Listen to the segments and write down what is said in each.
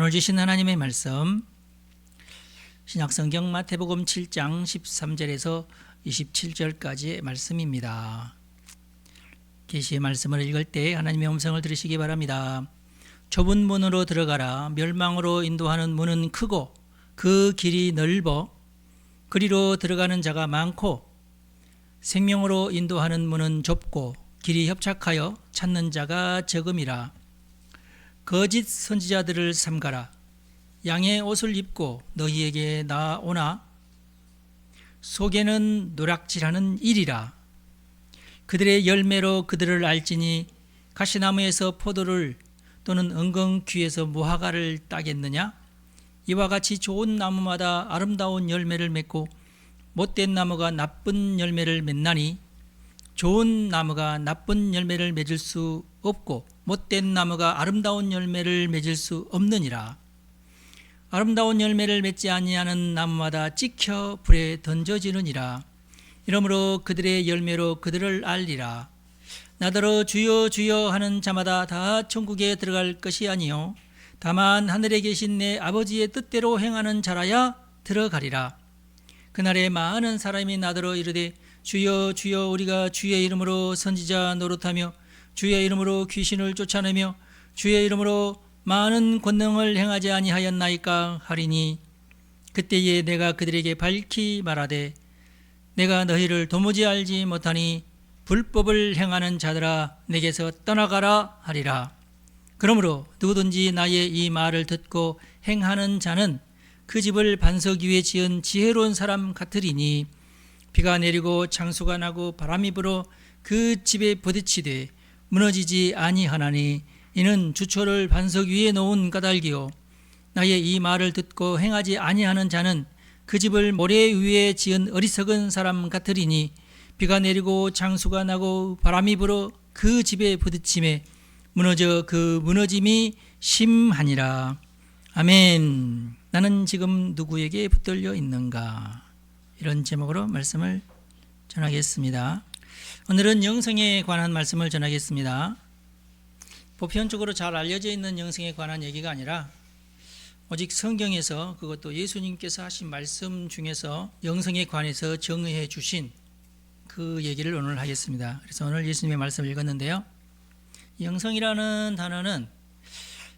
오늘 주신 하나님의 말씀 신약성경 마태복음 7장 13절에서 27절까지의 말씀입니다. 계시의 말씀을 읽을 때 하나님의 음성을 들으시기 바랍니다. 좁은 문으로 들어가라. 멸망으로 인도하는 문은 크고 그 길이 넓어 그리로 들어가는 자가 많고 생명으로 인도하는 문은 좁고 길이 협착하여 찾는 자가 적음이라. 거짓 선지자들을 삼가라. 양의 옷을 입고 너희에게 나오나 속에는 노략질하는 일이라. 그들의 열매로 그들을 알지니 가시나무에서 포도를 또는 은근귀에서 무화과를 따겠느냐? 이와 같이 좋은 나무마다 아름다운 열매를 맺고 못된 나무가 나쁜 열매를 맺나니 좋은 나무가 나쁜 열매를 맺을 수 없고 못된 나무가 아름다운 열매를 맺을 수 없느니라. 아름다운 열매를 맺지 아니하는 나무마다 찍혀 불에 던져지느니라. 이러므로 그들의 열매로 그들을 알리라. 나더러 주여 주여 하는 자마다 다 천국에 들어갈 것이 아니요 다만 하늘에 계신 내 아버지의 뜻대로 행하는 자라야 들어가리라. 그날에 많은 사람이 나더러 이르되 주여 주여 우리가 주의 이름으로 선지자 노릇하며 주의 이름으로 귀신을 쫓아내며 주의 이름으로 많은 권능을 행하지 아니하였나이까 하리니 그때에 내가 그들에게 밝히 말하되 내가 너희를 도무지 알지 못하니 불법을 행하는 자들아 내게서 떠나가라 하리라. 그러므로 누구든지 나의 이 말을 듣고 행하는 자는 그 집을 반석 위에 지은 지혜로운 사람 같으리니 비가 내리고 창수가 나고 바람이 불어 그 집에 부딪히되 무너지지 아니하나니 이는 주초를 반석 위에 놓은 까닭이요 나의 이 말을 듣고 행하지 아니하는 자는 그 집을 모래 위에 지은 어리석은 사람 같으리니 비가 내리고 창수가 나고 바람이 불어 그 집에 부딪힘에 무너져 그 무너짐이 심하니라. 아멘. 나는 지금 누구에게 붙들려 있는가? 이런 제목으로 말씀을 전하겠습니다. 오늘은 영성에 관한 말씀을 전하겠습니다. 보편적으로 잘 알려져 있는 영성에 관한 얘기가 아니라 오직 성경에서 그것도 예수님께서 하신 말씀 중에서 영성에 관해서 정의해 주신 그 얘기를 오늘 하겠습니다. 그래서 오늘 예수님의 말씀을 읽었는데요. 영성이라는 단어는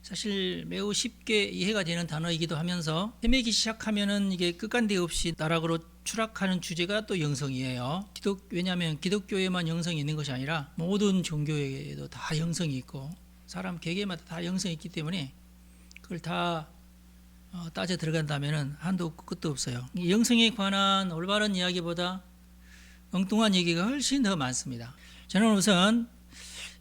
사실 매우 쉽게 이해가 되는 단어이기도 하면서 헤매기 시작하면은 이게 끝간데 없이 나락으로 추락하는 주제가 또 영성이에요. 왜냐하면 기독교에만 영성이 있는 것이 아니라 모든 종교에도 다 영성이 있고 사람 개개마다 다 영성이 있기 때문에 그걸 다 따져 들어간다면은 한도 없고 끝도 없어요. 영성에 관한 올바른 이야기보다 엉뚱한 얘기가 훨씬 더 많습니다. 저는 우선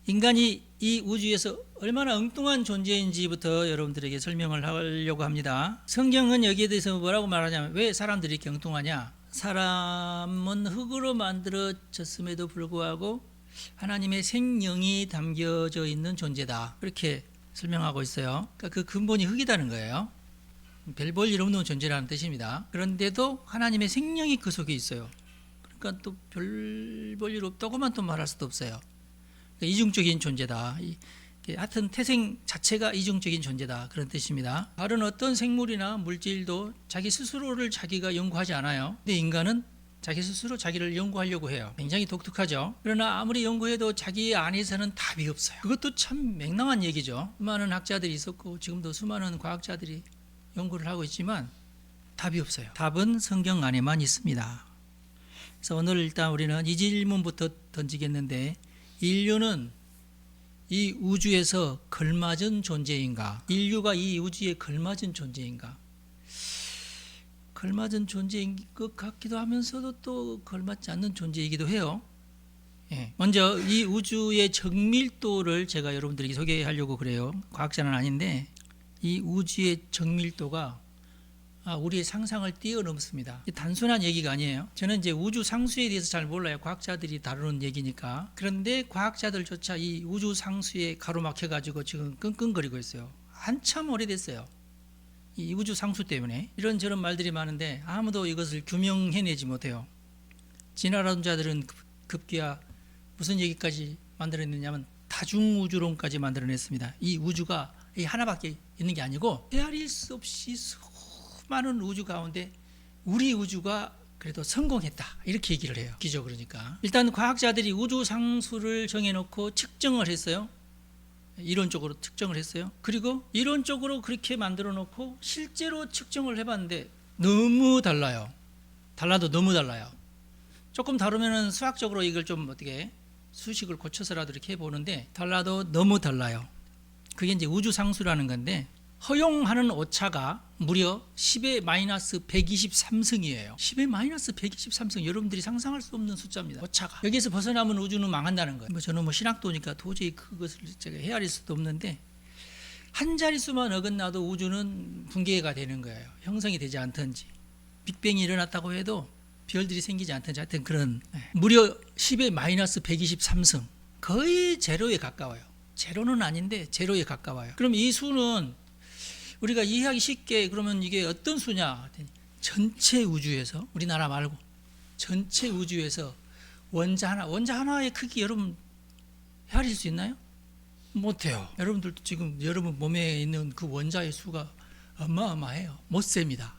인간이 이 우주에서 얼마나 엉뚱한 존재인지부터 여러분들에게 설명을 하려고 합니다. 성경은 여기에 대해서 뭐라고 말하냐면 왜 사람들이 이렇게 엉뚱하냐? 사람은 흙으로 만들어졌음에도 불구하고 하나님의 생명이 담겨져 있는 존재다. 그렇게 설명하고 있어요. 그러니까 그 근본이 흙이라는 거예요. 별 볼 일 없는 존재라는 뜻입니다. 그런데도 하나님의 생명이 그 속에 있어요. 그러니까 또 별 볼 일 없다고만 또 말할 수도 없어요. 이중적인 존재다. 하여튼 태생 자체가 이중적인 존재다. 그런 뜻입니다. 다른 어떤 생물이나 물질도 자기 스스로를 자기가 연구하지 않아요. 근데 인간은 자기 스스로 자기를 연구하려고 해요. 굉장히 독특하죠. 그러나 아무리 연구해도 자기 안에서는 답이 없어요. 그것도 참 맹랑한 얘기죠. 수많은 학자들이 있었고 지금도 수많은 과학자들이 연구를 하고 있지만 답이 없어요. 답은 성경 안에만 있습니다. 그래서 오늘 일단 우리는 이 질문부터 던지겠는데 인류는 이 우주에서 걸맞은 존재인가? 인류가 이 우주에 걸맞은 존재인가? 걸맞은 존재인 것 같기도 하면서도 또 걸맞지 않는 존재이기도 해요. 먼저 이 우주의 정밀도를 제가 여러분들에게 소개하려고 그래요. 과학자는 아닌데 이 우주의 정밀도가 우리의 상상을 뛰어넘습니다. 단순한 얘기가 아니에요. 저는 이제 우주 상수에 대해서 잘 몰라요. 과학자들이 다루는 얘기니까. 그런데 과학자들조차 이 우주 상수에 가로막혀가지고 지금 끙끙거리고 있어요. 한참 오래됐어요. 이 우주 상수 때문에 이런저런 말들이 많은데 아무도 이것을 규명해내지 못해요. 진화론자들은 급기야 무슨 얘기까지 만들어냈냐면 다중우주론까지 만들어냈습니다. 이 우주가 이 하나밖에 있는 게 아니고 헤아릴 수 없이 수많은 우주 가운데 우리 우주가 그래도 성공했다 이렇게 얘기를 해요. 기죠. 그러니까 일단 과학자들이 우주 상수를 정해놓고 측정을 했어요. 이론적으로 측정을 했어요. 그리고 이론적으로 그렇게 만들어 놓고 실제로 측정을 해봤는데 너무 달라요. 달라도 너무 달라요. 조금 다르면은 수학적으로 이걸 좀 어떻게 수식을 고쳐서라도 이렇게 해보는데 달라도 너무 달라요. 그게 이제 우주 상수라는 건데 허용하는 오차가 무려 10의 마이너스 123승이에요. 10의 마이너스 123승, 여러분들이 상상할 수 없는 숫자입니다. 오차가. 여기에서 벗어나면 우주는 망한다는 거예요. 저는 신학도니까 도저히 그것을 제가 헤아릴 수도 없는데 한 자릿수만 어긋나도 우주는 붕괴가 되는 거예요. 형성이 되지 않든지 빅뱅이 일어났다고 해도 별들이 생기지 않든지 하여튼 그런 무려 10의 마이너스 123승, 거의 제로에 가까워요. 제로는 아닌데 제로에 가까워요. 그럼 이 수는 우리가 이해하기 쉽게 그러면 이게 어떤 수냐? 전체 우주에서, 우리나라 말고 전체 우주에서 원자 하나의 크기 여러분 헤아릴 수 있나요? 못해요. 여러분들도 지금 여러분 몸에 있는 그 원자의 수가 어마어마해요. 못 셉니다.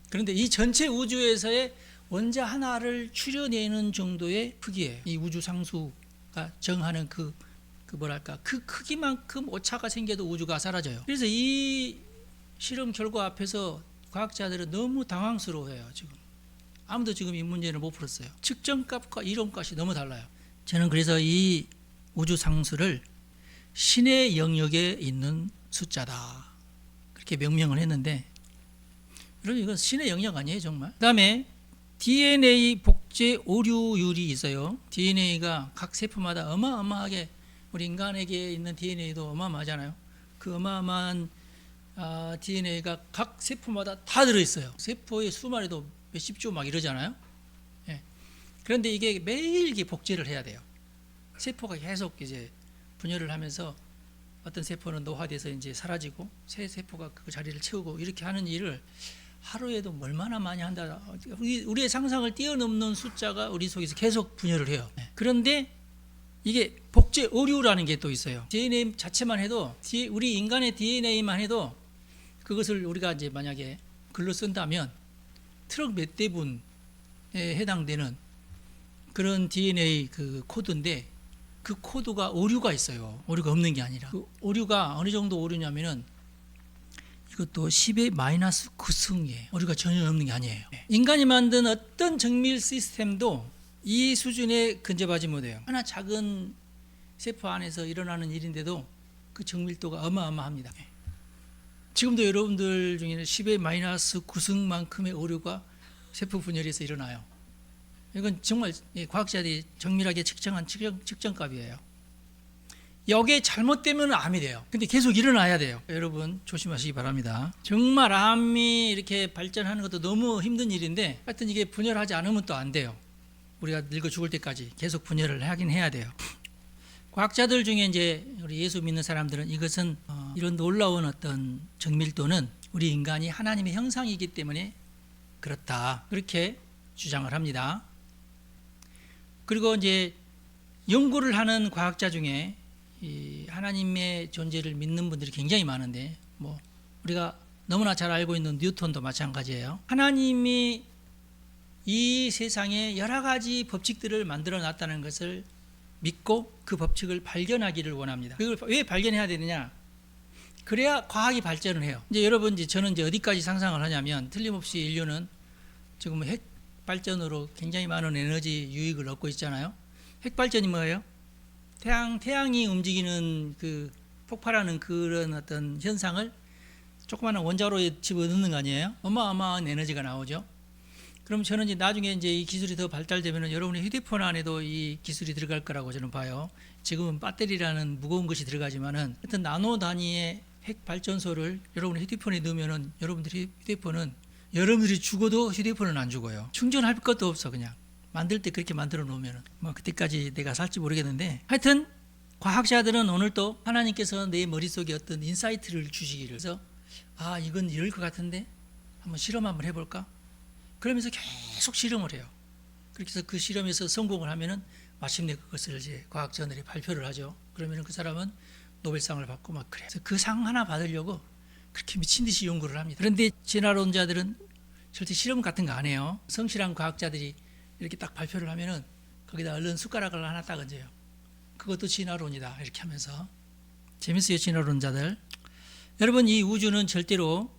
그런데 이 전체 우주에서의 원자 하나를 추려내는 정도의 크기예요. 이 우주 상수가 정하는 그 크기만큼 오차가 생겨도 우주가 사라져요. 그래서 이 실험 결과 앞에서 과학자들은 너무 당황스러워해요. 지금 아무도 지금 이 문제를 못 풀었어요. 측정값과 이론값이 너무 달라요. 저는 그래서 이 우주 상수를 신의 영역에 있는 숫자다 그렇게 명명을 했는데, 여러분 이건 신의 영역 아니에요 정말. 그 다음에 DNA 복제 오류율이 있어요. DNA가 각 세포마다 어마어마하게, 우리 인간에게 있는 DNA도 어마어마하잖아요. 그 어마어마한 DNA가 각 세포마다 다 들어있어요. 세포의 수만 해도 몇십 조 막 이러잖아요. 그런데 이게 매일 이게 복제를 해야 돼요. 세포가 계속 이제 분열을 하면서 어떤 세포는 노화돼서 이제 사라지고 새 세포가 그 자리를 채우고 이렇게 하는 일을 하루에도 얼마나 많이 한다. 우리의 상상을 뛰어넘는 숫자가 우리 속에서 계속 분열을 해요. 그런데 이게 복제 오류라는 게 또 있어요. DNA 자체만 해도, 우리 인간의 DNA만 해도 그것을 우리가 이제 만약에 글로 쓴다면 트럭 몇 대분에 해당되는 그런 DNA 그 코드인데, 그 코드가 오류가 있어요. 오류가 없는 게 아니라. 그 오류가 어느 정도 오류냐면은 이것도 10의 마이너스 9승이에요. 오류가 전혀 없는 게 아니에요. 인간이 만든 어떤 정밀 시스템도 이 수준에 근접하지 못해요. 하나 작은 세포 안에서 일어나는 일인데도 그 정밀도가 어마어마합니다. 지금도 여러분들 중에는 10의 마이너스 9승만큼의 오류가 세포 분열에서 일어나요. 이건 정말 과학자들이 정밀하게 측정한 측정값이에요. 여기에 잘못되면 암이 돼요. 근데 계속 일어나야 돼요. 여러분 조심하시기 바랍니다. 정말 암이 이렇게 발전하는 것도 너무 힘든 일인데 하여튼 이게 분열하지 않으면 또 안 돼요. 우리가 늙어 죽을 때까지 계속 분열을 하긴 해야 돼요. 과학자들 중에 이제 우리 예수 믿는 사람들은 이것은 이런 놀라운 어떤 정밀도는 우리 인간이 하나님의 형상이기 때문에 그렇다 그렇게 주장을 합니다. 그리고 이제 연구를 하는 과학자 중에 이 하나님의 존재를 믿는 분들이 굉장히 많은데, 뭐 우리가 너무나 잘 알고 있는 뉴턴도 마찬가지예요. 하나님이 이 세상에 여러 가지 법칙들을 만들어 놨다는 것을 믿고 그 법칙을 발견하기를 원합니다. 그걸 왜 발견해야 되느냐? 그래야 과학이 발전을 해요. 이제 여러분, 저는 이제 어디까지 상상을 하냐면, 틀림없이 인류는 지금 핵 발전으로 굉장히 많은 에너지 유익을 얻고 있잖아요. 핵 발전이 뭐예요? 태양이 움직이는 그 폭발하는 그런 어떤 현상을 조그마한 원자로에 집어넣는 거 아니에요? 어마어마한 에너지가 나오죠. 그럼 저는 이제 나중에 이제 이 기술이 더 발달되면 여러분의 휴대폰 안에도 이 기술이 들어갈 거라고 저는 봐요. 지금은 배터리라는 무거운 것이 들어가지만은 하여튼 나노 단위의 핵 발전소를 여러분의 휴대폰에 넣으면은 여러분들이 휴대폰은 여러분들이 죽어도 휴대폰은 안 죽어요. 충전할 것도 없어. 그냥 만들 때 그렇게 만들어 놓으면은 뭐 그때까지 내가 살지 모르겠는데, 하여튼 과학자들은 오늘 또 하나님께서 내 머릿속에 어떤 인사이트를 주시기를, 그래서 이건 이럴 것 같은데 한번 실험 한번 해볼까? 그러면서 계속 실험을 해요. 그렇게 해서 그 실험에서 성공을 하면은 마침내 그것을 이제 과학 저널에 발표를 하죠. 그러면은 그 사람은 노벨상을 받고 막 그래요. 그래서 그 상 하나 받으려고 그렇게 미친 듯이 연구를 합니다. 그런데 진화론자들은 절대 실험 같은 거 안 해요. 성실한 과학자들이 이렇게 딱 발표를 하면은 거기다 얼른 숟가락을 하나 딱 얹어요. 그것도 진화론이다 이렇게 하면서. 재밌어요, 진화론자들. 여러분, 이 우주는 절대로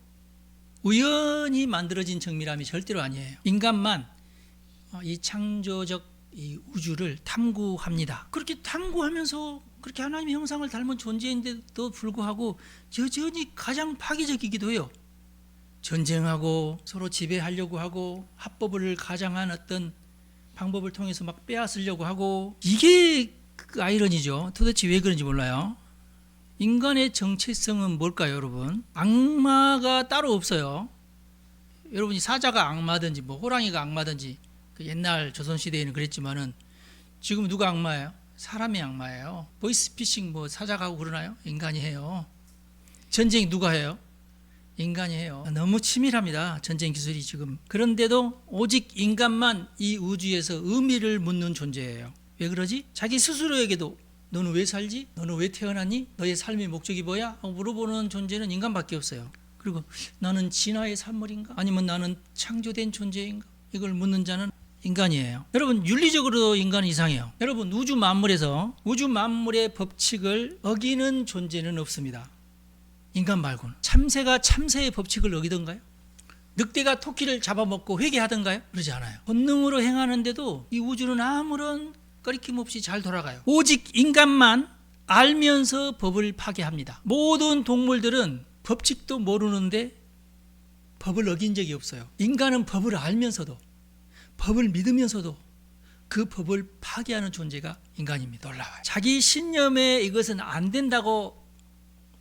우연히 만들어진 정밀함이 절대로 아니에요. 인간만 이 창조적 이 우주를 탐구합니다. 그렇게 탐구하면서 그렇게 하나님의 형상을 닮은 존재인데도 불구하고 여전히 가장 파괴적이기도 해요. 전쟁하고 서로 지배하려고 하고 합법을 가장한 어떤 방법을 통해서 막 빼앗으려고 하고, 이게 그 아이러니죠. 도대체 왜 그런지 몰라요. 인간의 정체성은 뭘까요, 여러분? 악마가 따로 없어요. 여러분이 사자가 악마든지 뭐 호랑이가 악마든지 그 옛날 조선시대에는 그랬지만은 지금 누가 악마예요? 사람이 악마예요. 보이스피싱 뭐 사자가 하고 그러나요? 인간이 해요. 전쟁 누가 해요? 인간이 해요. 너무 치밀합니다, 전쟁 기술이 지금. 그런데도 오직 인간만 이 우주에서 의미를 묻는 존재예요. 왜 그러지? 자기 스스로에게도 너는 왜 살지? 너는 왜 태어났니? 너의 삶의 목적이 뭐야? 하고 물어보는 존재는 인간밖에 없어요. 그리고 나는 진화의 산물인가? 아니면 나는 창조된 존재인가? 이걸 묻는 자는 인간이에요. 여러분, 윤리적으로도 인간은 이상해요. 여러분, 우주 만물에서 우주 만물의 법칙을 어기는 존재는 없습니다. 인간 말고는. 참새가 참새의 법칙을 어기던가요? 늑대가 토끼를 잡아먹고 회개하던가요? 그러지 않아요. 본능으로 행하는데도 이 우주는 아무런 꺼리낌 없이 잘 돌아가요. 오직 인간만 알면서 법을 파괴합니다. 모든 동물들은 법칙도 모르는데 법을 어긴 적이 없어요. 인간은 법을 알면서도, 법을 믿으면서도 그 법을 파괴하는 존재가 인간입니다. 놀라워요. 자기 신념에 이것은 안 된다고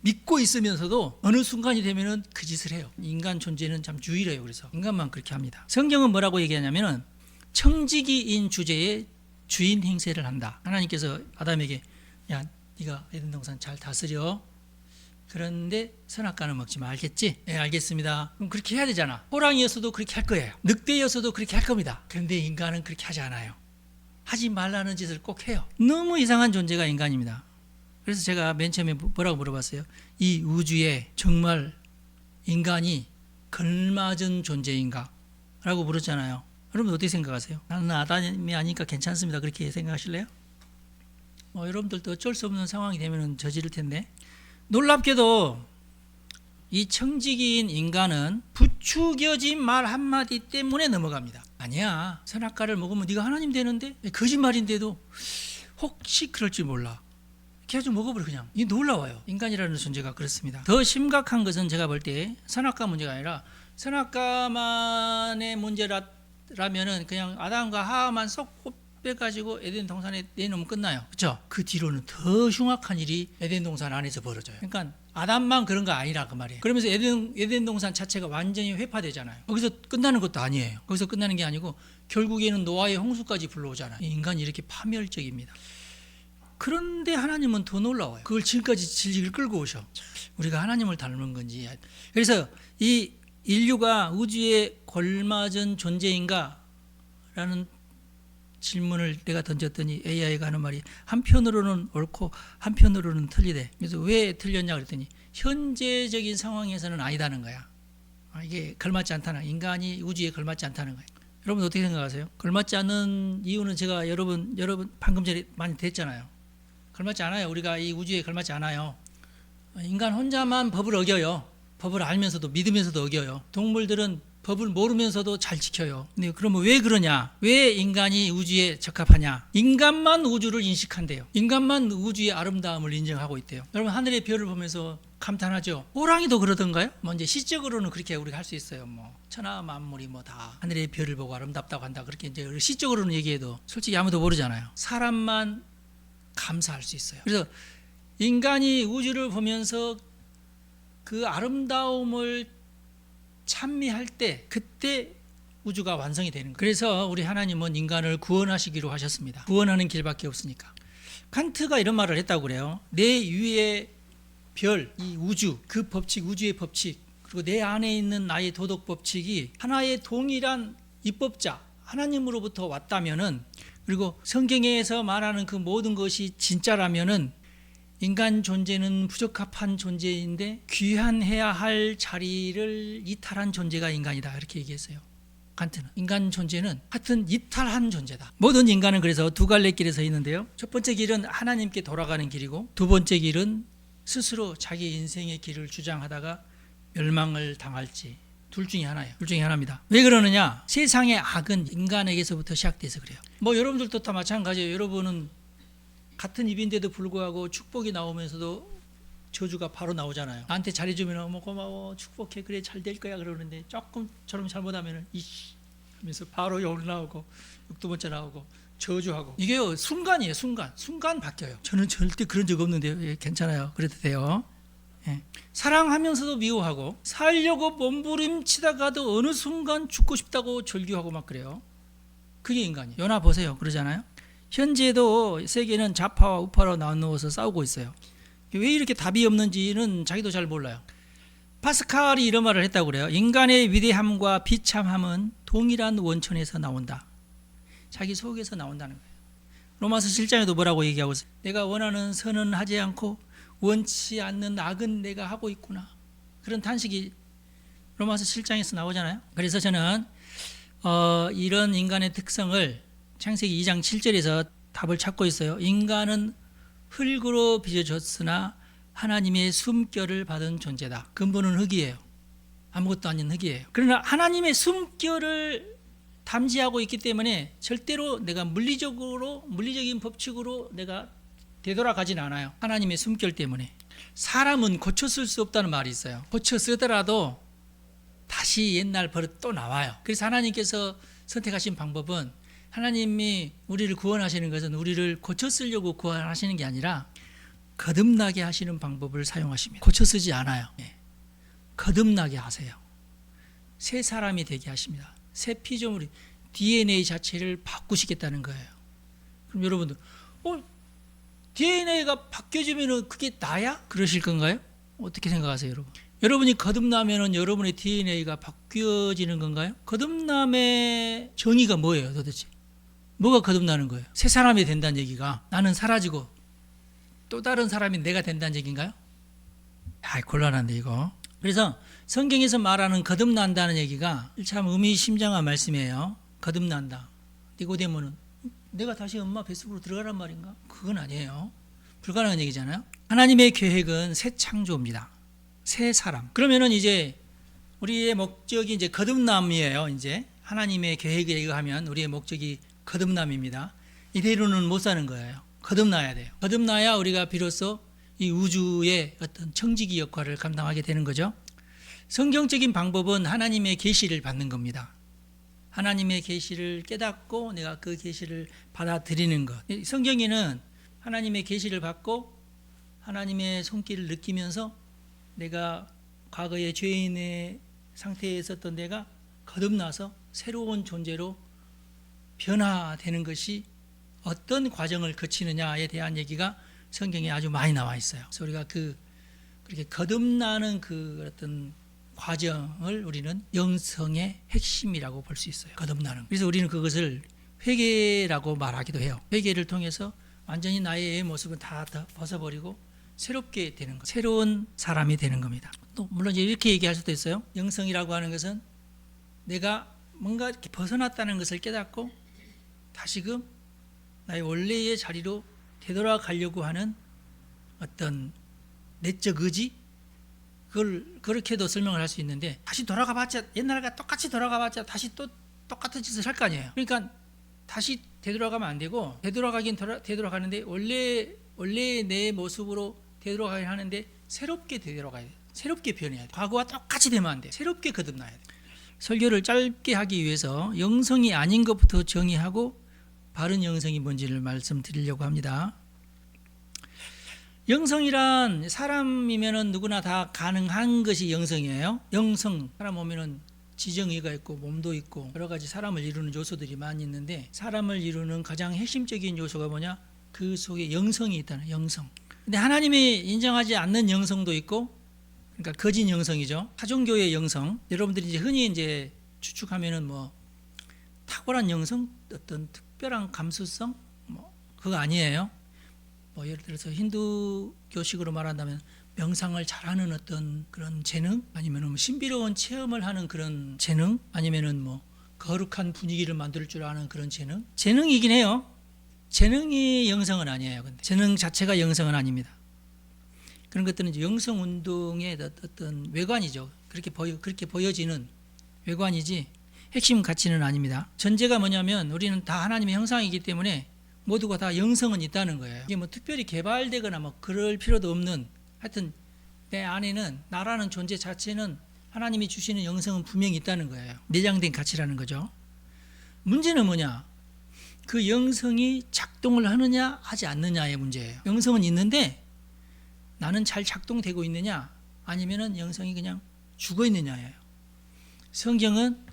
믿고 있으면서도 어느 순간이 되면은 그 짓을 해요. 인간 존재는 참 유일해요. 그래서 인간만 그렇게 합니다. 성경은 뭐라고 얘기하냐면은 청지기인 주제에 주인 행세를 한다. 하나님께서 아담에게, 야, 네가 에덴 동산 잘 다스려. 그런데 선악과는 먹지 마. 알겠지? 네, 알겠습니다. 그럼 그렇게 해야 되잖아. 호랑이였어도 그렇게 할 거예요. 늑대였어도 그렇게 할 겁니다. 그런데 인간은 그렇게 하지 않아요. 하지 말라는 짓을 꼭 해요. 너무 이상한 존재가 인간입니다. 그래서 제가 맨 처음에 뭐라고 물어봤어요? 이 우주에 정말 인간이 걸맞은 존재인가? 라고 물었잖아요. 여러분 어떻게 생각하세요? 나는 아담이 아니니까 괜찮습니다. 그렇게 생각하실래요? 여러분들도 어쩔 수 없는 상황이 되면 저지를 텐데, 놀랍게도 이 청지기인 인간은 부추겨진 말 한마디 때문에 넘어갑니다. 아니야, 선악과를 먹으면 네가 하나님 되는데? 거짓말인데도 혹시 그럴지 몰라. 계속 먹어버려. 그냥. 이게 놀라워요. 인간이라는 존재가 그렇습니다. 더 심각한 것은 제가 볼 때 선악과 문제가 아니라, 선악과만의 문제라면은 그냥 아담과 하와만 쏙 빼가지고 에덴 동산에 내놓으면 끝나요. 그렇죠? 그 뒤로는 더 흉악한 일이 에덴 동산 안에서 벌어져요. 그러니까 아담만 그런 거 아니라 그 말이에요. 그러면서 에덴 동산 자체가 완전히 회파되잖아요. 거기서 끝나는 것도 아니에요. 거기서 끝나는 게 아니고 결국에는 노아의 홍수까지 불러오잖아요. 인간이 이렇게 파멸적입니다. 그런데 하나님은 더 놀라워요. 그걸 지금까지 질질 끌고 오셔. 우리가 하나님을 닮은 건지. 그래서 이 인류가 우주에 걸맞은 존재인가? 라는 질문을 내가 던졌더니 AI가 하는 말이 한편으로는 옳고 한편으로는 틀리대. 그래서 왜 틀렸냐 그랬더니 현재적인 상황에서는 아니다는 거야. 이게 걸맞지 않다는, 인간이 우주에 걸맞지 않다는 거예요. 여러분 어떻게 생각하세요? 걸맞지 않는 이유는 제가 여러분 방금 전에 많이 됐잖아요. 걸맞지 않아요. 우리가 이 우주에 걸맞지 않아요. 인간 혼자만 법을 어겨요. 법을 알면서도 믿으면서도 어겨요. 동물들은 법을 모르면서도 잘 지켜요. 근데 그러면 왜 그러냐? 왜 인간이 우주에 적합하냐? 인간만 우주를 인식한대요. 인간만 우주의 아름다움을 인정하고 있대요. 여러분 하늘의 별을 보면서 감탄하죠. 호랑이도 그러던가요? 뭐 이제 시적으로는 그렇게 우리가 할 수 있어요. 뭐 천하 만물이 뭐 다 하늘의 별을 보고 아름답다고 한다. 그렇게 이제 시적으로는 얘기해도 솔직히 아무도 모르잖아요. 사람만 감사할 수 있어요. 그래서 인간이 우주를 보면서 그 아름다움을 찬미할 때, 그때 우주가 완성이 되는 거예요. 그래서 우리 하나님은 인간을 구원하시기로 하셨습니다. 구원하는 길밖에 없으니까. 칸트가 이런 말을 했다고 그래요. 내 위의 별, 이 우주, 그 법칙, 우주의 법칙, 그리고 내 안에 있는 나의 도덕 법칙이 하나의 동일한 입법자 하나님으로부터 왔다면은, 그리고 성경에서 말하는 그 모든 것이 진짜라면은 인간 존재는 부적합한 존재인데 귀환해야 할 자리를 이탈한 존재가 인간이다, 이렇게 얘기했어요. 칸트는 인간 존재는 하여튼 이탈한 존재다. 모든 인간은 그래서 두 갈래 길에 서 있는데요. 첫 번째 길은 하나님께 돌아가는 길이고, 두 번째 길은 스스로 자기 인생의 길을 주장하다가 멸망을 당할지, 둘 중에 하나예요. 둘 중에 하나입니다. 왜 그러느냐? 세상의 악은 인간에게서부터 시작돼서 그래요. 뭐 여러분들도 다 마찬가지예요. 여러분은 같은 입인데도 불구하고 축복이 나오면서도 저주가 바로 나오잖아요. 나한테 잘해주면 뭐 고마워, 축복해, 그래 잘 될 거야 그러는데 조금처럼 잘못하면 이씨 하면서 바로 욕 나오고, 욕두 번째 나오고, 저주하고. 이게요, 순간이에요. 순간 바뀌어요. 저는 절대 그런 적 없는데요. 예, 괜찮아요. 그래도 돼요. 예. 사랑하면서도 미워하고, 살려고 몸부림치다가도 어느 순간 죽고 싶다고 절규하고 막 그래요. 그게 인간이에요. 요나 보세요. 그러잖아요. 현재도 세계는 좌파와 우파로 나누어서 싸우고 있어요. 왜 이렇게 답이 없는지는 자기도 잘 몰라요. 파스칼이 이런 말을 했다고 그래요. 인간의 위대함과 비참함은 동일한 원천에서 나온다. 자기 속에서 나온다는 거예요. 로마서 7장에도 뭐라고 얘기하고 있어요? 내가 원하는 선은 하지 않고 원치 않는 악은 내가 하고 있구나. 그런 탄식이 로마서 7장에서 나오잖아요. 그래서 저는 이런 인간의 특성을 창세기 2장 7절에서 답을 찾고 있어요. 인간은 흙으로 빚어졌으나 하나님의 숨결을 받은 존재다. 근본은 흙이에요. 아무것도 아닌 흙이에요. 그러나 하나님의 숨결을 담지하고 있기 때문에 절대로 내가 물리적인 법칙으로 내가 되돌아가진 않아요. 하나님의 숨결 때문에. 사람은 고쳐 쓸 수 없다는 말이 있어요. 고쳐 쓰더라도 다시 옛날 버릇 또 나와요. 그래서 하나님께서 선택하신 방법은, 하나님이 우리를 구원하시는 것은 우리를 고쳐 쓰려고 구원하시는 게 아니라 거듭나게 하시는 방법을 사용하십니다. 고쳐 쓰지 않아요. 거듭나게 하세요. 새 사람이 되게 하십니다. 새 피조물이, DNA 자체를 바꾸시겠다는 거예요. 그럼 여러분들 DNA가 바뀌어지면 그게 나야? 그러실 건가요? 어떻게 생각하세요, 여러분? 여러분이 거듭나면 여러분의 DNA가 바뀌어지는 건가요? 거듭남의 정의가 뭐예요, 도대체? 뭐가 거듭나는 거예요? 새 사람이 된다는 얘기가 나는 사라지고 또 다른 사람이 내가 된다는 얘기인가요? 곤란한데 이거. 그래서 성경에서 말하는 거듭난다는 얘기가 참 의미심장한 말씀이에요. 거듭난다. 니고데모는 내가 다시 엄마 뱃속으로 들어가란 말인가? 그건 아니에요. 불가능한 얘기잖아요. 하나님의 계획은 새 창조입니다. 새 사람. 그러면은 이제 우리의 목적이 이제 거듭남이에요. 이제 하나님의 계획에 의하면 우리의 목적이 거듭남입니다. 이대로는 못 사는 거예요. 거듭나야 돼요. 거듭나야 우리가 비로소 이 우주의 어떤 청지기 역할을 감당하게 되는 거죠. 성경적인 방법은 하나님의 계시를 받는 겁니다. 하나님의 계시를 깨닫고 내가 그 계시를 받아들이는 것. 성경에는 하나님의 계시를 받고 하나님의 손길을 느끼면서 내가 과거의 죄인의 상태에 있었던 내가 거듭나서 새로운 존재로 변화되는 것이 어떤 과정을 거치느냐에 대한 얘기가 성경에 아주 많이 나와 있어요. 그래서 우리가 그렇게 거듭나는 그 어떤 과정을 우리는 영성의 핵심이라고 볼 수 있어요. 거듭나는. 그래서 우리는 그것을 회개라고 말하기도 해요. 회개를 통해서 완전히 나의 모습은 다 벗어버리고 새롭게 되는 것, 새로운 사람이 되는 겁니다. 또 물론 이렇게 얘기할 수도 있어요. 영성이라고 하는 것은 내가 뭔가 이렇게 벗어났다는 것을 깨닫고 다시금 나의 원래의 자리로 되돌아가려고 하는 어떤 내적 의지, 그걸 그렇게도 설명을 할 수 있는데, 다시 돌아가봤자 옛날과 똑같이 돌아가봤자 다시 또 똑같은 짓을 할 거 아니에요. 그러니까 다시 되돌아가면 안 되고, 되돌아가긴 되돌아가는데 원래 내 모습으로 되돌아가긴 하는데 새롭게 되돌아가야 돼요. 새롭게 변해야 돼요. 과거와 똑같이 되면 안 돼요. 새롭게 거듭나야 돼요. 설교를 짧게 하기 위해서 영성이 아닌 것부터 정의하고 바른 영성이 뭔지를 말씀드리려고 합니다. 영성이란 사람이면은 누구나 다 가능한 것이 영성이에요. 영성, 사람 오면은 지정의가 있고 몸도 있고 여러 가지 사람을 이루는 요소들이 많이 있는데, 사람을 이루는 가장 핵심적인 요소가 뭐냐? 그 속에 영성이 있다는 영성. 근데 하나님이 인정하지 않는 영성도 있고, 그러니까 거짓 영성이죠. 타종교의 영성. 여러분들이 이제 흔히 이제 추측하면은 뭐 탁월한 영성, 어떤 특별한 감수성, 뭐 그거 아니에요. 뭐 예를 들어서 힌두교식으로 말한다면 명상을 잘하는 어떤 그런 재능, 아니면 뭐 신비로운 체험을 하는 그런 재능, 아니면은 뭐 거룩한 분위기를 만들 줄 아는 그런 재능, 재능이긴 해요. 재능이 영성은 아니에요. 근데 재능 자체가 영성은 아닙니다. 그런 것들은 이제 영성 운동의 어떤 외관이죠. 그렇게 보여지는 외관이지 핵심 가치는 아닙니다. 전제가 뭐냐면 우리는 다 하나님의 형상이기 때문에 모두가 다 영성은 있다는 거예요. 이게 뭐 특별히 개발되거나 뭐 그럴 필요도 없는, 하여튼 내 안에는, 나라는 존재 자체는 하나님이 주시는 영성은 분명히 있다는 거예요. 내장된 가치라는 거죠. 문제는 뭐냐? 그 영성이 작동을 하느냐 하지 않느냐의 문제예요. 영성은 있는데 나는 잘 작동되고 있느냐, 아니면은 영성이 그냥 죽어 있느냐예요. 성경은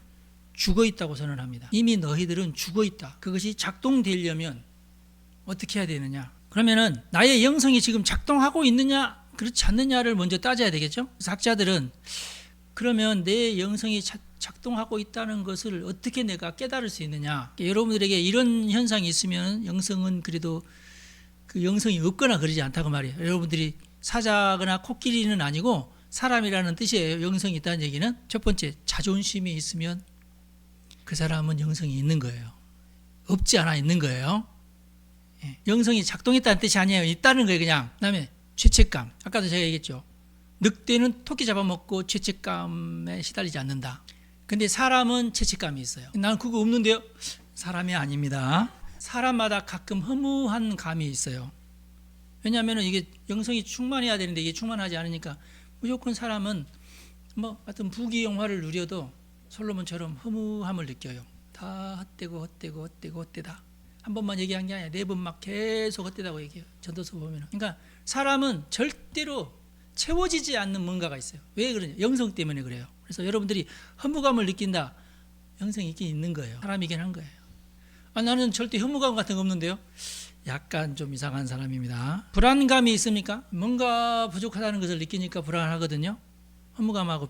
죽어 있다고 선언합니다. 이미 너희들은 죽어 있다. 그것이 작동되려면 어떻게 해야 되느냐? 그러면은 나의 영성이 지금 작동하고 있느냐 그렇지 않느냐를 먼저 따져야 되겠죠. 학자들은 그러면 내 영성이 작동하고 있다는 것을 어떻게 내가 깨달을 수 있느냐. 여러분들에게 이런 현상이 있으면 영성은 그래도 그 영성이 없거나 그러지 않다고 말이에요. 여러분들이 사자거나 코끼리는 아니고 사람이라는 뜻이에요. 영성이 있다는 얘기는 첫 번째, 자존심이 있으면 그 사람은 영성이 있는 거예요. 없지 않아 있는 거예요. 영성이 작동했다는 뜻이 아니에요. 있다는 거예요. 그냥. 그다음에 죄책감. 아까도 제가 얘기했죠. 늑대는 토끼 잡아먹고 죄책감에 시달리지 않는다. 근데 사람은 죄책감이 있어요. 나는 그거 없는데요. 사람이 아닙니다. 사람마다 가끔 허무한 감이 있어요. 왜냐하면 이게 영성이 충만해야 되는데 이게 충만하지 않으니까 무조건 사람은 뭐 어떤 부귀영화를 누려도 솔로몬처럼 허무함을 느껴요. 다 헛되다. 한 번만 얘기한 게 아니라 4번 막 계속 헛되다고 얘기해요. 전도서 보면. 그러니까 사람은 절대로 채워지지 않는 뭔가가 있어요. 왜 그러냐? 영성 때문에 그래요. 그래서 여러분들이 허무감을 느낀다. 영성이 있긴 있는 거예요. 사람이긴 한 거예요. 나는 절대 허무감 같은 거 없는데요. 약간 좀 이상한 사람입니다. 불안감이 있습니까? 뭔가 부족하다는 것을 느끼니까 불안하거든요. 허무감하고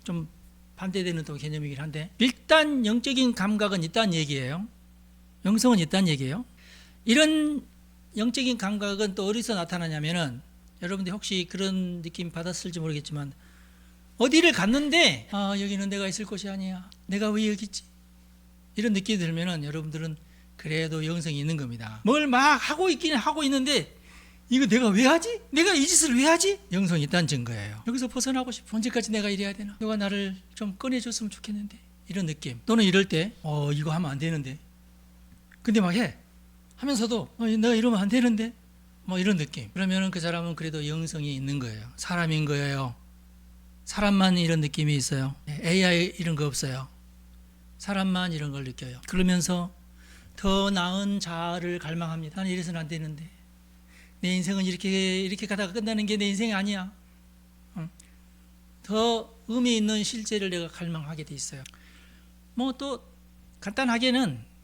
좀 반대되는 또 개념이긴 한데, 일단 영적인 감각은 있다는 얘기예요. 영성은 있다는 얘기예요. 이런 영적인 감각은 또 어디서 나타나냐면은, 여러분들 혹시 그런 느낌 받았을지 모르겠지만 어디를 갔는데 여기는 내가 있을 곳이 아니야. 내가 왜 여기 있지? 이런 느낌이 들면은 여러분들은 그래도 영성이 있는 겁니다. 뭘 막 하고 있기는 하고 있는데 이거 내가 왜 하지? 내가 이 짓을 왜 하지? 영성이 있다는 증거예요. 여기서 벗어나고 싶어. 언제까지 내가 이래야 되나? 누가 나를 좀 꺼내줬으면 좋겠는데. 이런 느낌. 또는 이럴 때 이거 하면 안 되는데. 근데 막 해. 하면서도 내가 이러면 안 되는데. 뭐 이런 느낌. 그러면은 그 사람은 그래도 영성이 있는 거예요. 사람인 거예요. 사람만 이런 느낌이 있어요. AI 이런 거 없어요. 사람만 이런 걸 느껴요. 그러면서 더 나은 자아를 갈망합니다. 나는 이래서는 안 되는데. 내 인생은 이렇게 가다가 끝나는 게 내 인생이 아니야. 더 의미 있는 실제를 내가 갈망하게 돼 있어요. 뭐 또 간단하게는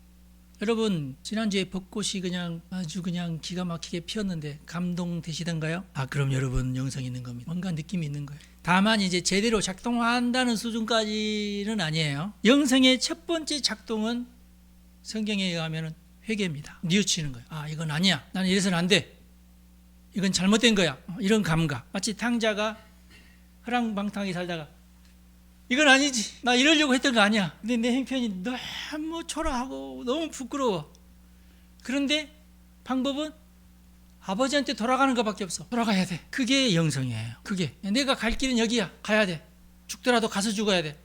여러분 지난주에 벚꽃이 그냥 아주 그냥 기가 막히게 피었는데 감동되시던가요? 그럼 여러분 영성이 있는 겁니다. 뭔가 느낌이 있는 거예요. 다만 이제 제대로 작동한다는 수준까지는 아니에요. 영성의 첫 번째 작동은 성경에 의하면 회개입니다. 뉘우치는 거예요. 이건 아니야. 나는 이래서는 안 돼. 이건 잘못된 거야. 이런 감각. 마치 탕자가 허랑방탕하게 살다가 이건 아니지. 나 이러려고 했던 거 아니야. 근데 내 형편이 너무 초라하고 너무 부끄러워. 그런데 방법은 아버지한테 돌아가는 것밖에 없어. 돌아가야 돼. 그게 영성이에요. 그게 내가 갈 길은 여기야. 가야 돼. 죽더라도 가서 죽어야 돼.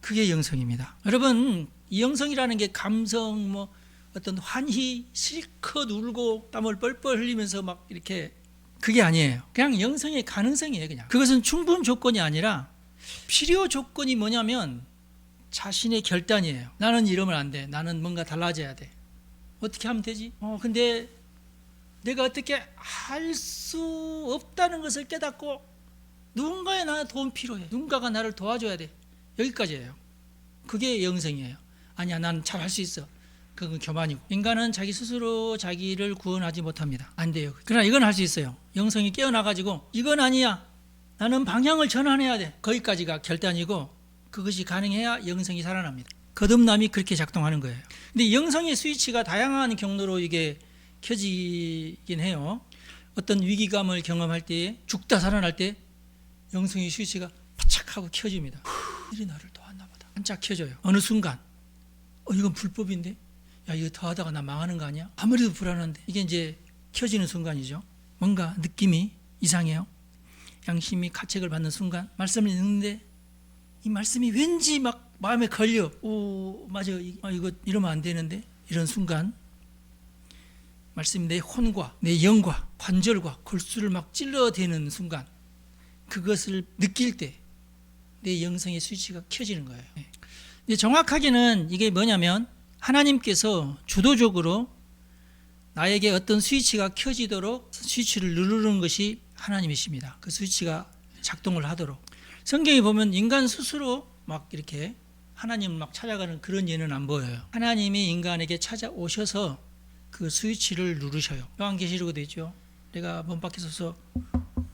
그게 영성입니다. 여러분 이 영성이라는 게 감성 뭐 어떤 환희 실컷 울고 땀을 뻘뻘 흘리면서 막 이렇게 그게 아니에요. 그냥 영성의 가능성이에요. 그냥 그것은 충분 조건이 아니라 필요 조건이 뭐냐면 자신의 결단이에요. 나는 이러면 안 돼. 나는 뭔가 달라져야 돼. 어떻게 하면 되지? 근데 내가 어떻게 할 수 없다는 것을 깨닫고 누군가의 나의 도움 필요해. 누군가가 나를 도와줘야 돼. 여기까지예요. 그게 영성이에요. 아니야, 난 잘 할 수 있어. 그건 교만이고. 인간은 자기 스스로 자기를 구원하지 못합니다. 안 돼요. 그러나 이건 할 수 있어요. 영성이 깨어나가지고 이건 아니야. 나는 방향을 전환해야 돼. 거기까지가 결단이고 그것이 가능해야 영성이 살아납니다. 거듭남이 그렇게 작동하는 거예요. 근데 영성의 스위치가 다양한 경로로 이게 켜지긴 해요. 어떤 위기감을 경험할 때, 죽다 살아날 때 영성의 스위치가 바짝 하고 켜집니다. 일이 나를 도왔나 보다. 반짝 켜져요. 어느 순간 이건 불법인데, 야 이거 더 하다가 나 망하는 거 아니야? 아무래도 불안한데, 이게 이제 켜지는 순간이죠. 뭔가 느낌이 이상해요. 양심이 가책을 받는 순간, 말씀을 읽는데 이 말씀이 왠지 막 마음에 걸려. 오 맞아, 이거 이러면 안 되는데, 이런 순간 말씀이 내 혼과 내 영과 관절과 골수를 막 찔러대는 순간, 그것을 느낄 때 내 영성의 스위치가 켜지는 거예요. 이제 정확하게는 이게 뭐냐면, 하나님께서 주도적으로 나에게 어떤 스위치가 켜지도록 스위치를 누르는 것이 하나님이십니다. 그 스위치가 작동을 하도록. 성경에 보면 인간 스스로 막 이렇게 하나님을 막 찾아가는 그런 예는 안 보여요. 하나님이 인간에게 찾아오셔서 그 스위치를 누르셔요. 요한계시록에도 있죠. 내가 문 밖에 서서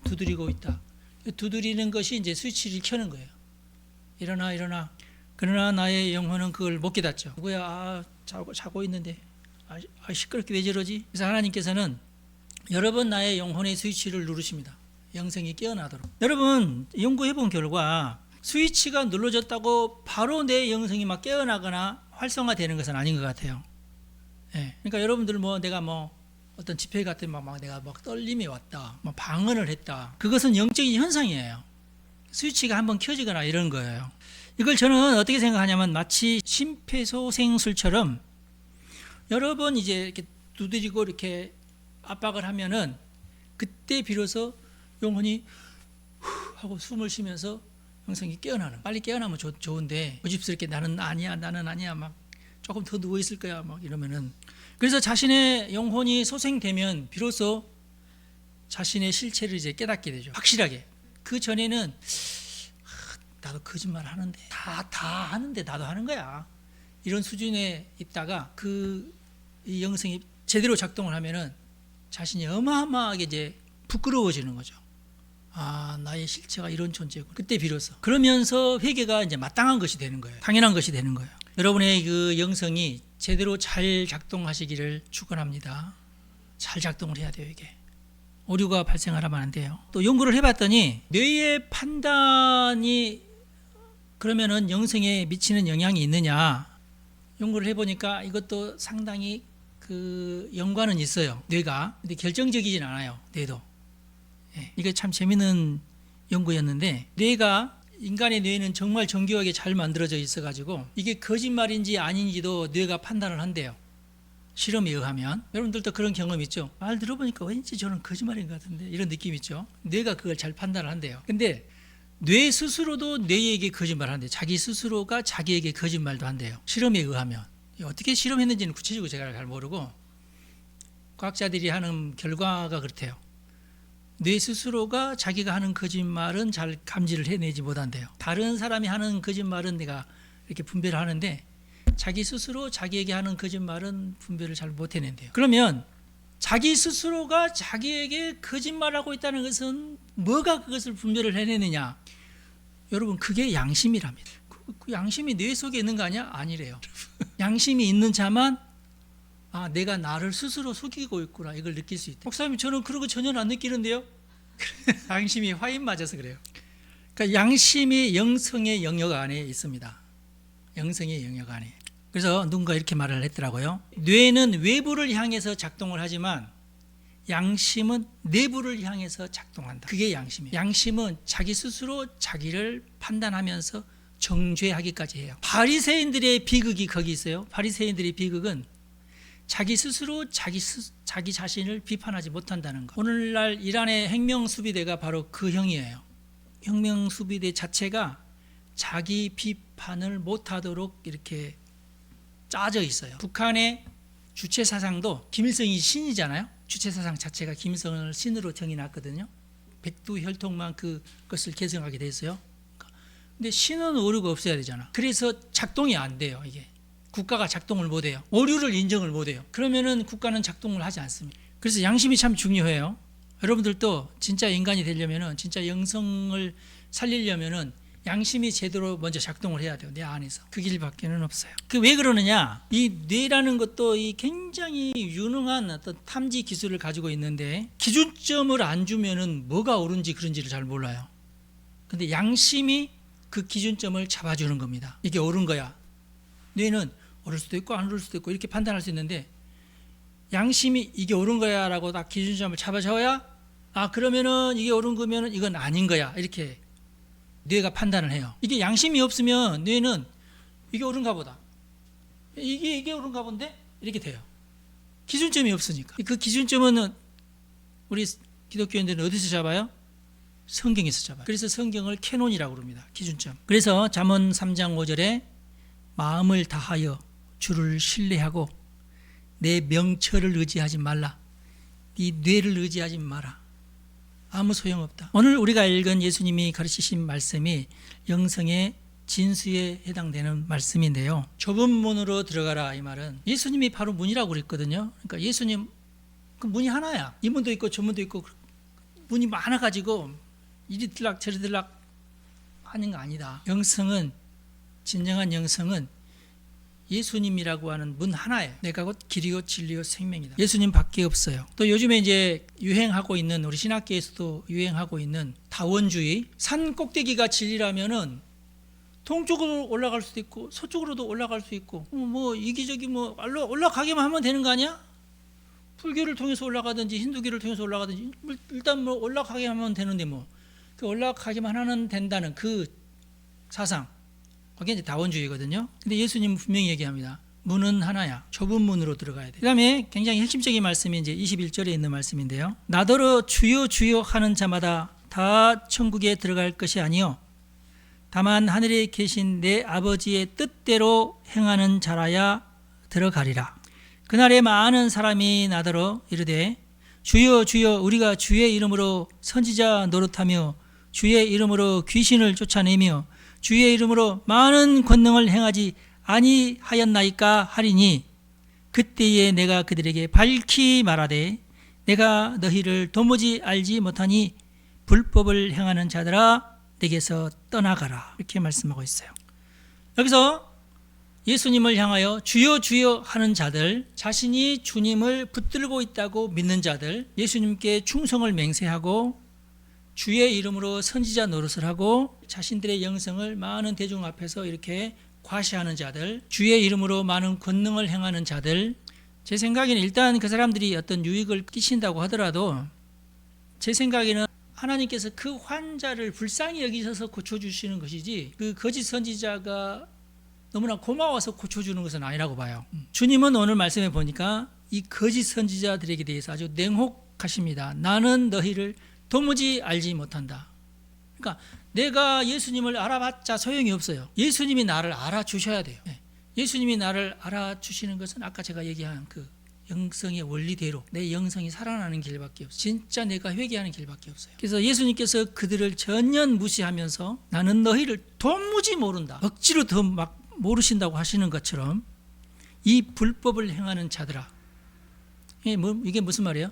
두드리고 있다. 두드리는 것이 이제 스위치를 켜는 거예요. 일어나 일어나. 그러나 나의 영혼은 그걸 못 깨닫죠. 누구야? 자고 있는데 시끄럽게 왜 저러지? 그래서 하나님께서는 여러 번 나의 영혼의 스위치를 누르십니다. 영성이 깨어나도록. 여러분 연구해본 결과 스위치가 눌러졌다고 바로 내 영성이 막 깨어나거나 활성화되는 것은 아닌 것 같아요. 그러니까 여러분들 내가 어떤 집회 갔더니 내가 막 떨림이 왔다, 방언을 했다. 그것은 영적인 현상이에요. 스위치가 한번 켜지거나 이런 거예요. 이걸 저는 어떻게 생각하냐면, 마치 심폐소생술처럼 여러 번 이제 이렇게 두드리고 이렇게 압박을 하면은 그때 비로소 영혼이 후 하고 숨을 쉬면서 영성이 깨어나는. 빨리 깨어나면 좋은데 고집스럽게 나는 아니야 막 조금 더 누워 있을 거야 막 이러면은, 그래서 자신의 영혼이 소생되면 비로소 자신의 실체를 이제 깨닫게 되죠. 확실하게. 그 전에는 나도 거짓말 하는데, 다 하는데 나도 하는 거야, 이런 수준에 있다가 이 영성이 제대로 작동을 하면은 자신이 어마어마하게 이제 부끄러워지는 거죠. 나의 실체가 이런 존재고. 그때 비로소. 그러면서 회개가 이제 마땅한 것이 되는 거예요. 당연한 것이 되는 거예요. 여러분의 그 영성이 제대로 잘 작동하시기를 축원합니다. 잘 작동을 해야 돼요. 이게 오류가 발생하면 안 돼요. 또 연구를 해봤더니 뇌의 판단이 그러면은 영성에 미치는 영향이 있느냐, 연구를 해보니까 이것도 상당히 그 연관은 있어요. 뇌가. 근데 결정적이진 않아요. 뇌도. 이게 참 재밌는 연구였는데, 인간의 뇌는 정말 정교하게 잘 만들어져 있어가지고 이게 거짓말인지 아닌지도 뇌가 판단을 한대요. 실험에 의하면. 여러분들도 그런 경험 있죠? 말 들어보니까 왠지 저는 거짓말인 것 같은데, 이런 느낌 있죠? 뇌가 그걸 잘 판단을 한대요. 근데 뇌 스스로도 뇌에게 거짓말을 한대요. 자기 스스로가 자기에게 거짓말도 한대요. 실험에 의하면. 어떻게 실험했는지는 구체적으로 제가 잘 모르고, 과학자들이 하는 결과가 그렇대요. 뇌 스스로가 자기가 하는 거짓말은 잘 감지를 해내지 못한대요. 다른 사람이 하는 거짓말은 내가 이렇게 분별을 하는데, 자기 스스로 자기에게 하는 거짓말은 분별을 잘 못 해낸대요. 그러면 자기 스스로가 자기에게 거짓말하고 있다는 것은 뭐가 그것을 분별을 해내느냐? 여러분, 그게 양심이랍니다. 그 양심이 뇌 속에 있는 거 아니야? 아니래요. 양심이 있는 자만 내가 나를 스스로 속이고 있구나, 이걸 느낄 수 있다. 목사님, 저는 그런 거 전혀 안 느끼는데요? 양심이 화인 맞아서 그래요. 그러니까 양심이 영성의 영역 안에 있습니다. 영성의 영역 안에. 그래서 누군가 이렇게 말을 했더라고요. 뇌는 외부를 향해서 작동을 하지만 양심은 내부를 향해서 작동한다. 그게 양심이에요. 양심은 자기 스스로 자기를 판단하면서 정죄하기까지 해요. 바리새인들의 비극이 거기 있어요. 바리새인들의 비극은 자기 스스로 자기 자신을 비판하지 못한다는 것. 오늘날 이란의 혁명수비대가 바로 그 형이에요. 혁명수비대 자체가 자기 비판을 못하도록 이렇게 짜져 있어요. 북한의 주체사상도 김일성이 신이잖아요. 주체사상 자체가 김일성을 신으로 정의놨거든요. 백두혈통만 그것을 계승하게 됐어요. 근데 신은 오류가 없어야 되잖아. 그래서 작동이 안 돼요. 이게 국가가 작동을 못해요. 오류를 인정을 못해요. 그러면은 국가는 작동을 하지 않습니다. 그래서 양심이 참 중요해요. 여러분들도 진짜 인간이 되려면은, 진짜 영성을 살리려면은 양심이 제대로 먼저 작동을 해야 돼요. 내 안에서. 그 길밖에는 없어요. 그 왜 그러느냐? 이 뇌라는 것도 이 굉장히 유능한 어떤 탐지 기술을 가지고 있는데 기준점을 안 주면은 뭐가 옳은지 그런지를 잘 몰라요. 근데 양심이 그 기준점을 잡아주는 겁니다. 이게 옳은 거야. 뇌는 옳을 수도 있고 안 옳을 수도 있고 이렇게 판단할 수 있는데 양심이 이게 옳은 거야 라고 딱 기준점을 잡아줘야 그러면은 이게 옳은 거면은 이건 아닌 거야 이렇게 뇌가 판단을 해요. 이게 양심이 없으면 뇌는 이게 옳은가 보다, 이게 옳은가 본데 이렇게 돼요. 기준점이 없으니까. 그 기준점은 우리 기독교인들은 어디서 잡아요? 성경에서 잡아요. 그래서 성경을 캐논이라고 그럽니다. 기준점. 그래서 잠언 3장 5절에 마음을 다하여 주를 신뢰하고 내 명철을 의지하지 말라. 네 뇌를 의지하지 마라. 아무 소용없다. 오늘 우리가 읽은 예수님이 가르치신 말씀이 영성의 진수에 해당되는 말씀인데요. 좁은 문으로 들어가라 이 말은 예수님이 바로 문이라고 그랬거든요. 그러니까 예수님 그 문이 하나야. 이 문도 있고 저 문도 있고 문이 많아가지고 이리 들락 저리 들락 하는 거 아니다. 영성은, 진정한 영성은 예수님이라고 하는 문 하나예요. 내가 곧 길이요 진리요 생명이다. 예수님 밖에 없어요. 또 요즘에 이제 유행하고 있는, 우리 신학계에서도 유행하고 있는 다원주의. 산 꼭대기가 진리라면은 동쪽으로 올라갈 수도 있고 서쪽으로도 올라갈 수 있고 뭐 이기저기 뭐 올라가기만 하면 되는 거 아니야? 불교를 통해서 올라가든지 힌두교를 통해서 올라가든지 일단 뭐 올라가게 하면 되는데 뭐 그 올라가기만 하면 된다는 그 사상, 그게 이제 다원주의거든요. 근데 예수님은 분명히 얘기합니다. 문은 하나야. 좁은 문으로 들어가야 돼. 그 다음에 굉장히 핵심적인 말씀이 이제 21절에 있는 말씀인데요. 나더러 주여 주여 하는 자마다 다 천국에 들어갈 것이 아니요 다만 하늘에 계신 내 아버지의 뜻대로 행하는 자라야 들어가리라. 그날에 많은 사람이 나더러 이르되 주여 주여 우리가 주의 이름으로 선지자 노릇하며 주의 이름으로 귀신을 쫓아내며 주의 이름으로 많은 권능을 행하지 아니하였나이까 하리니 그때에 내가 그들에게 밝히 말하되 내가 너희를 도무지 알지 못하니 불법을 행하는 자들아 내게서 떠나가라. 이렇게 말씀하고 있어요. 여기서 예수님을 향하여 주여 주여 하는 자들, 자신이 주님을 붙들고 있다고 믿는 자들, 예수님께 충성을 맹세하고 주의 이름으로 선지자 노릇을 하고 자신들의 영성을 많은 대중 앞에서 이렇게 과시하는 자들, 주의 이름으로 많은 권능을 행하는 자들, 제 생각에는 일단 그 사람들이 어떤 유익을 끼친다고 하더라도 제 생각에는 하나님께서 그 환자를 불쌍히 여기셔서 고쳐주시는 것이지 그 거짓 선지자가 너무나 고마워서 고쳐주는 것은 아니라고 봐요. 주님은 오늘 말씀에 보니까 이 거짓 선지자들에게 대해서 아주 냉혹하십니다. 나는 너희를 도무지 알지 못한다. 그러니까 내가 예수님을 알아봤자 소용이 없어요. 예수님이 나를 알아주셔야 돼요. 예수님이 나를 알아주시는 것은 아까 제가 얘기한 그 영성의 원리대로 내 영성이 살아나는 길밖에 없어요. 진짜 내가 회개하는 길밖에 없어요. 그래서 예수님께서 그들을 전혀 무시하면서 나는 너희를 도무지 모른다. 억지로 더 막 모르신다고 하시는 것처럼 이 불법을 행하는 자들아. 이게 무슨 말이에요?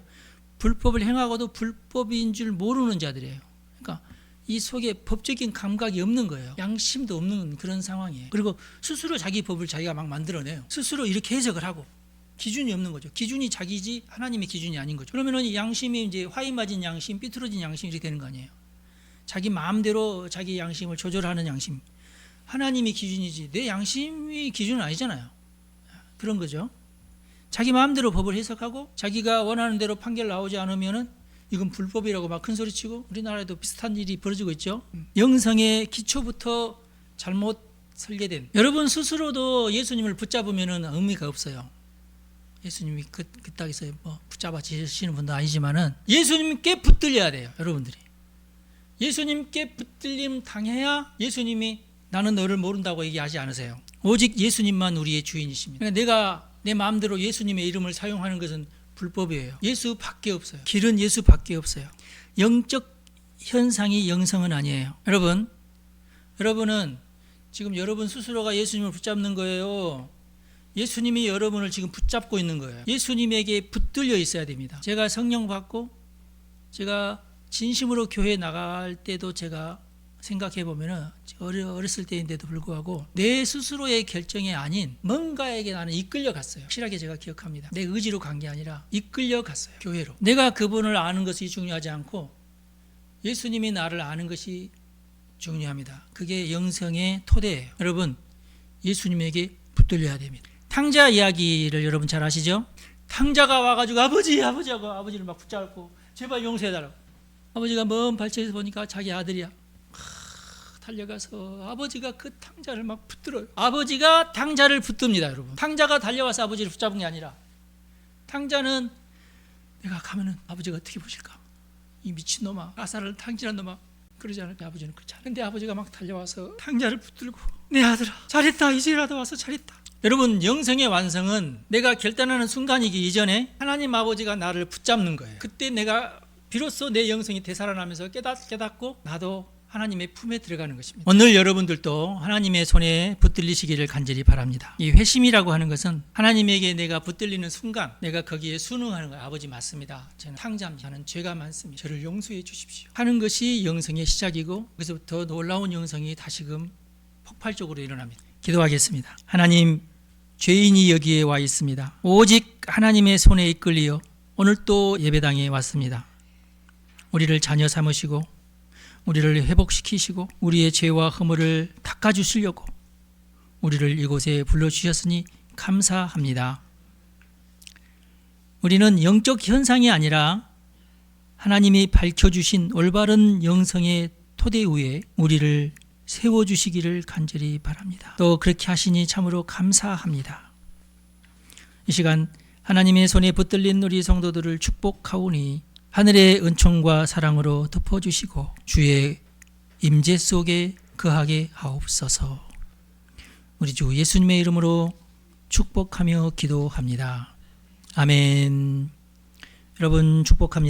불법을 행하고도 불법인 줄 모르는 자들이에요. 그러니까 이 속에 법적인 감각이 없는 거예요. 양심도 없는 그런 상황이에요. 그리고 스스로 자기 법을 자기가 막 만들어내요. 스스로 이렇게 해석을 하고 기준이 없는 거죠. 기준이 자기지 하나님의 기준이 아닌 거죠. 그러면은 양심이 이제 화이 맞은 양심, 삐뚤어진 양심 이렇게 되는 거 아니에요. 자기 마음대로 자기 양심을 조절하는 양심. 하나님이 기준이지 내 양심이 기준은 아니잖아요. 그런 거죠. 자기 마음대로 법을 해석하고 자기가 원하는 대로 판결 나오지 않으면은 이건 불법이라고 막 큰 소리치고 우리나라에도 비슷한 일이 벌어지고 있죠. 영성의 기초부터 잘못 설계된, 여러분 스스로도 예수님을 붙잡으면은 의미가 없어요. 예수님이 그 땅에서 뭐 붙잡아 주시는 분도 아니지만은 예수님께 붙들려야 돼요. 여러분들이 예수님께 붙들림 당해야 예수님이 나는 너를 모른다고 얘기하지 않으세요. 오직 예수님만 우리의 주인이십니다. 그러니까 내가 내 마음대로 예수님의 이름을 사용하는 것은 불법이에요. 예수밖에 없어요. 길은 예수밖에 없어요. 영적 현상이 영성은 아니에요. 여러분은 지금 여러분 스스로가 예수님을 붙잡는 거예요. 예수님이 여러분을 지금 붙잡고 있는 거예요. 예수님에게 붙들려 있어야 됩니다. 제가 성령 받고 제가 진심으로 교회 나갈 때도 제가 생각해 보면은 어렸을 때인데도 불구하고 내 스스로의 결정이 아닌 뭔가에게 나는 이끌려 갔어요. 확실하게 제가 기억합니다. 내 의지로 간 게 아니라 이끌려 갔어요. 교회로. 내가 그분을 아는 것이 중요하지 않고 예수님이 나를 아는 것이 중요합니다. 그게 영성의 토대예요. 여러분, 예수님에게 붙들려야 됩니다. 탕자 이야기를 여러분 잘 아시죠? 탕자가 와가지고 아버지하고 아버지를 막 붙잡고 제발 용서해달라고. 아버지가 먼 발치에서 보니까 자기 아들이야. 달려가서 아버지가 그 탕자를 막 붙들어요. 아버지가 탕자를 붙듭니다, 여러분. 탕자가 달려와서 아버지를 붙잡은 게 아니라 탕자는 내가 가면은 아버지가 어떻게 보실까? 이 미친놈아, 가사를 탕진한 놈아. 그러지 않을까? 아버지는 그렇지 않은데 아버지가 막 달려와서 탕자를 붙들고 내 아들아 잘했다, 이제라도 와서 잘했다. 여러분, 영성의 완성은 내가 결단하는 순간이기 이전에 하나님 아버지가 나를 붙잡는 거예요. 그때 내가 비로소 내 영성이 되살아나면서 깨닫고 나도 하나님의 품에 들어가는 것입니다. 오늘 여러분들도 하나님의 손에 붙들리시기를 간절히 바랍니다. 이 회심이라고 하는 것은 하나님에게 내가 붙들리는 순간 내가 거기에 순응하는 거예요. 아버지 맞습니다. 저는 탕자입니다. 저는 죄가 많습니다. 저를 용서해 주십시오 하는 것이 영성의 시작이고 그래서부터 놀라운 영성이 다시금 폭발적으로 일어납니다. 기도하겠습니다. 하나님, 죄인이 여기에 와 있습니다. 오직 하나님의 손에 이끌려 오늘 또 예배당에 왔습니다. 우리를 자녀 삼으시고 우리를 회복시키시고 우리의 죄와 허물을 닦아주시려고 우리를 이곳에 불러주셨으니 감사합니다. 우리는 영적 현상이 아니라 하나님이 밝혀주신 올바른 영성의 토대 위에 우리를 세워주시기를 간절히 바랍니다. 또 그렇게 하시니 참으로 감사합니다. 이 시간 하나님의 손에 붙들린 우리 성도들을 축복하오니 하늘의 은총과 사랑으로 덮어주시고 주의 임재 속에 거하게 하옵소서. 우리 주 예수님의 이름으로 축복하며 기도합니다. 아멘. 여러분 축복합니다.